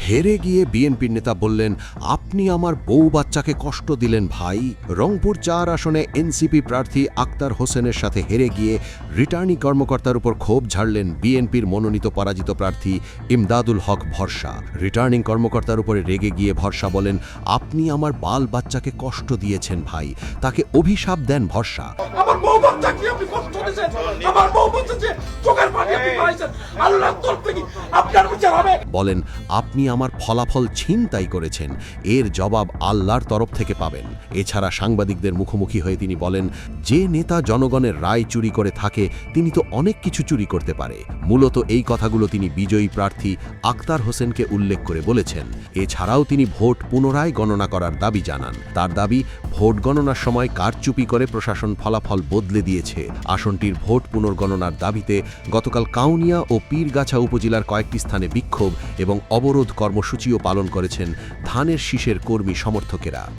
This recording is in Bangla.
হেরে গিয়ে বিএনপির নেতা বললেন, আপনি আমার বউ বাচ্চাকে কষ্ট দিলেন ভাই। রংপুর ৪ আসনে এনসিপি প্রার্থী আক্তার হোসেনের সাথে হেরে গিয়ে রিটার্নিং কর্মকর্তার উপর ক্ষোভ ঝাড়লেন বিএনপির মনোনীত পরাজিত প্রার্থী ইমদাদুল হক ভরসা। রিটার্নিং কর্মকর্তার উপরে রেগে গিয়ে ভরসা বলেন, আপনি আমার বাল বাচ্চাকে কষ্ট দিয়েছেন ভাই। তাকে অভিশাপ দেন ভরসা। আমার বউ বাচ্চাকে আপনি কষ্ট দিয়েছেন, আমার বউ বাচ্চাকে চোখের পানি আপনি পাইছেন, আল্লাহর তরফ থেকে আপনার বিচার হবে। বলেন, আপনি আমার ফলাফল ছিনতাই করেছেন, এর জবাব আল্লাহর তরফ থেকে পাবেন। এছাড়া সাংবাদিকদের মুখোমুখি হয়ে তিনি বলেন, যে নেতা জনগণের রায় চুরি করে থাকে তিনি তো অনেক কিছু চুরি করতে পারে। মূলত এই কথাগুলো তিনি বিজয়ী প্রার্থী আক্তার হোসেনকে উল্লেখ করে বলেছেন। এছাড়াও তিনি ভোট পুনরায় গণনা করার দাবি জানান। তার দাবি, ভোট গণনার সময় কারচুপি করে প্রশাসন ফলাফল বদলে দিয়েছে। আসনটির ভোট পুনর্গণনার দাবিতে গতকাল কাউনিয়া ও পীরগাছা উপজেলার কয়েকটি স্থানে বিক্ষোভ এবং অবরোধ কর্মসূচিও পালন করেছেন ধানের শীষের কর্মী সমর্থকেরা।